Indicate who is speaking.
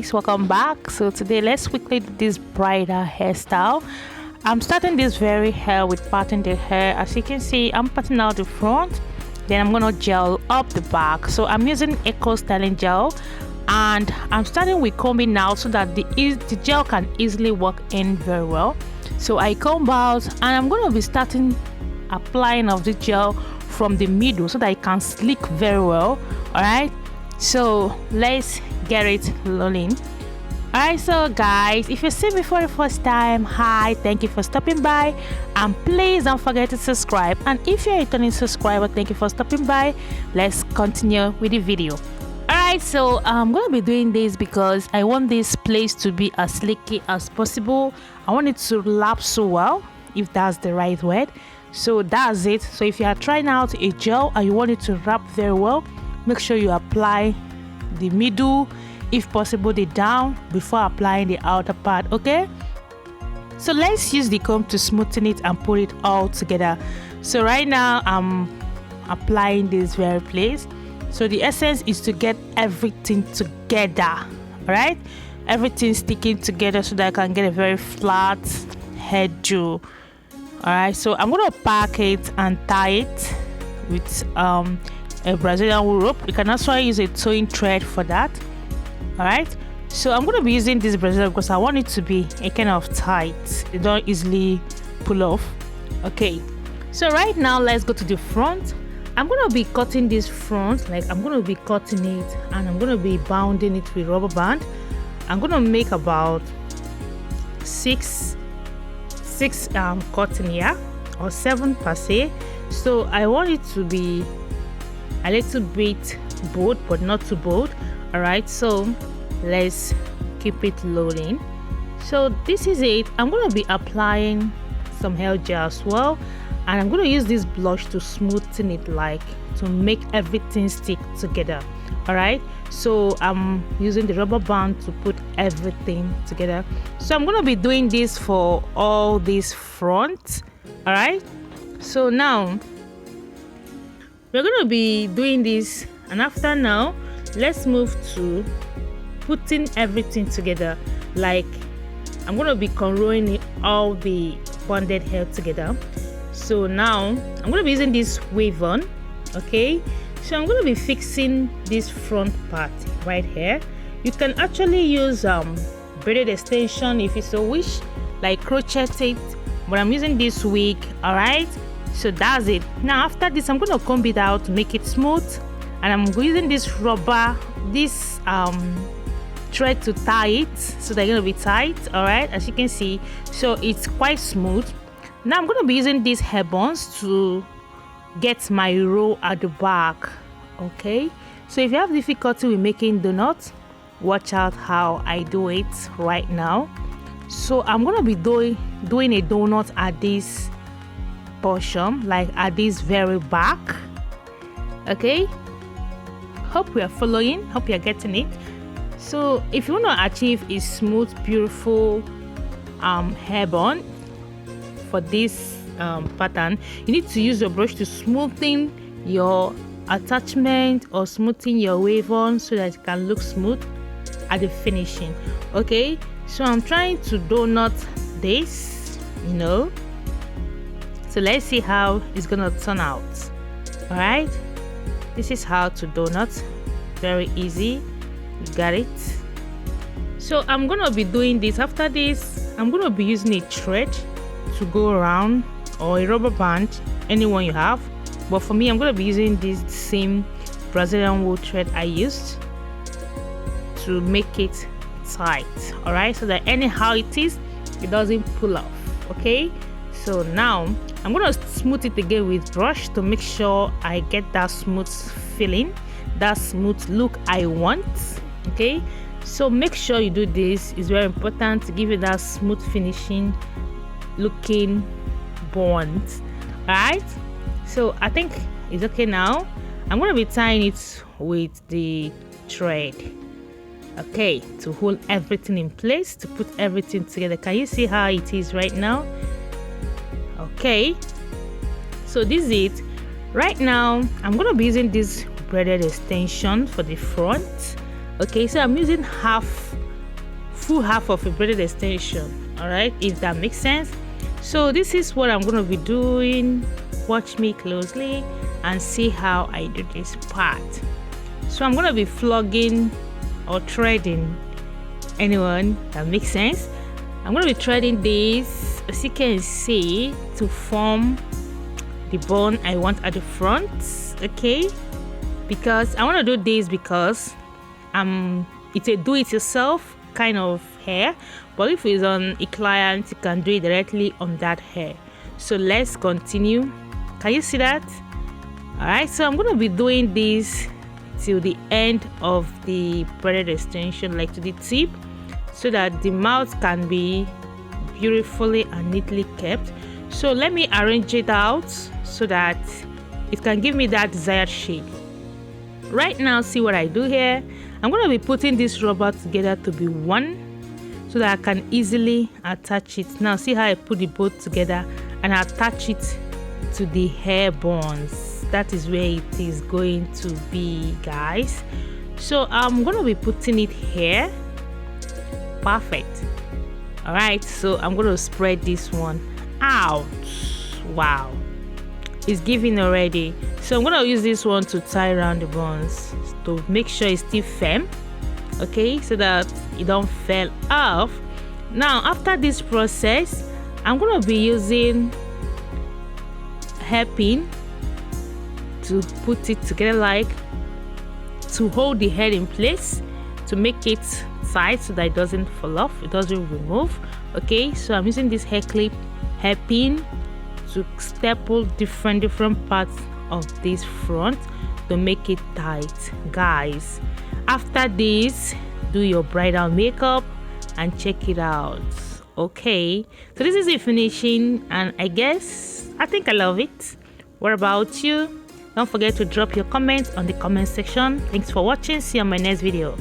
Speaker 1: guys, welcome back. So today let's quickly do this bridal hairstyle. I'm starting this very hair with parting the hair. As you can see, I'm parting out the front, then I'm gonna gel up the back. So I'm using eco styling gel, and I'm starting with combing now so that the gel can easily work in very well. So I comb out, and I'm gonna be starting applying of the gel from the middle so that it can slick very well. All right, so let's get it rolling. Alright, so guys, if you see me for the first time, hi, thank you for stopping by, and please don't forget to subscribe. And if you're a returning subscriber, thank you for stopping by. Let's continue with the video. Alright, so I'm gonna be doing this because I want this place to be as slicky as possible. I want it to lap so well, if that's the right word. So that's it. So if you are trying out a gel and you want it to wrap very well, make sure you apply the middle, if possible the down, before applying the outer part. Okay, so let's use the comb to smoothen it and put it all together. So right now I'm applying this very place. So the essence is to get everything together, all right, everything sticking together so that I can get a very flat hairdo. All right, so I'm gonna pack it and tie it with a Brazilian wool rope. You can also use a sewing thread for that. All right, so I'm going to be using this Brazilian because I want it to be a kind of tight, it don't easily pull off. Okay, so right now let's go to the front. I'm going to be cutting this front, like I'm going to be cutting it, and I'm going to be bounding it with rubber band. I'm going to make about six cutting here, or 7 per se. So I want it to be a little bit bold, but not too bold. All right, so let's keep it loading. So this is it. I'm going to be applying some hair gel as well, and I'm going to use this blush to smoothen it, like to make everything stick together. All right, so I'm using the rubber band to put everything together. So I'm going to be doing this for all this front. All right, so now we're going to be doing this, and after now let's move to putting everything together. Like I'm going to be cornrowing all the bonded hair together. So now I'm going to be using this wave on. Okay, so I'm going to be fixing this front part right here. You can actually use braided extension if you so wish, like crochet it, but I'm using this wig. All right, so that's it. Now after this I'm going to comb it out to make it smooth, and I'm using this rubber, this thread to tie it so they're going to be tight. All right, as you can see, so it's quite smooth. Now I'm going to be using these hair buns to get my row at the back. Okay, so if you have difficulty with making donuts, watch out how I do it right now. So I'm going to be doing a donut at this portion, like at this very back. Okay, hope we are following, hope you are getting it. So if you want to achieve a smooth, beautiful hair bun for this pattern, you need to use your brush to smoothen your attachment or smoothen your wave on so that it can look smooth at the finishing. Okay, so I'm trying to donut this, you know, so let's see how it's gonna turn out. All right, this is how to donut, very easy, you got it. So I'm gonna be doing this. After this I'm gonna be using a thread to go around, or a rubber band, anyone you have, but for me I'm gonna be using this same Brazilian wool thread I used to make it tight. All right, so that anyhow it is, it doesn't pull off. Okay, so now I'm gonna smooth it again with brush to make sure I get that smooth feeling, that smooth look I want. Okay, so make sure you do this, it's very important to give it that smooth finishing looking bond. All right, so I think it's okay now. I'm going to be tying it with the thread, okay, to hold everything in place, to put everything together. Can you see how it is right now? Okay, so this is it. Right now I'm going to be using this braided extension for the front. Okay, so I'm using half full half of a braided extension. All right, if that makes sense. So this is what I'm going to be doing. Watch me closely and see how I do this part. So I'm going to be flogging or threading, anyone that makes sense. I'm going to be threading this, as you can see, to form the bun I want at the front. Okay, because I want to do this because it's a do-it-yourself kind of hair, but if it's on a client, you can do it directly on that hair. So let's continue. Can you see that? All right, so I'm going to be doing this till the end of the braided extension, like to the tip, so that the mouth can be beautifully and neatly kept. So let me arrange it out so that it can give me that desired shape. Right now, see what I do here. I'm going to be putting this rubber together to be one so that I can easily attach it. Now see how I put the both together and attach it to the hair buns. That is where it is going to be, guys. So I'm going to be putting it here. Perfect. All right, so I'm going to spread this one out. Wow, it's giving already. So I'm going to use this one to tie around the buns to make sure it's still firm, okay, so that it don't fall off. Now after this process, I'm going to be using hairpin to put it together, like to hold the head in place, to make it tight so that it doesn't fall off, it doesn't remove. Okay, so I'm using this hairpin to staple different parts of this front to make it tight, guys. After this, do your bridal makeup and check it out. Okay, so this is the finishing, and I think I love it. What about you? Don't forget to drop your comments on the comment section. Thanks for watching. See you on my next video.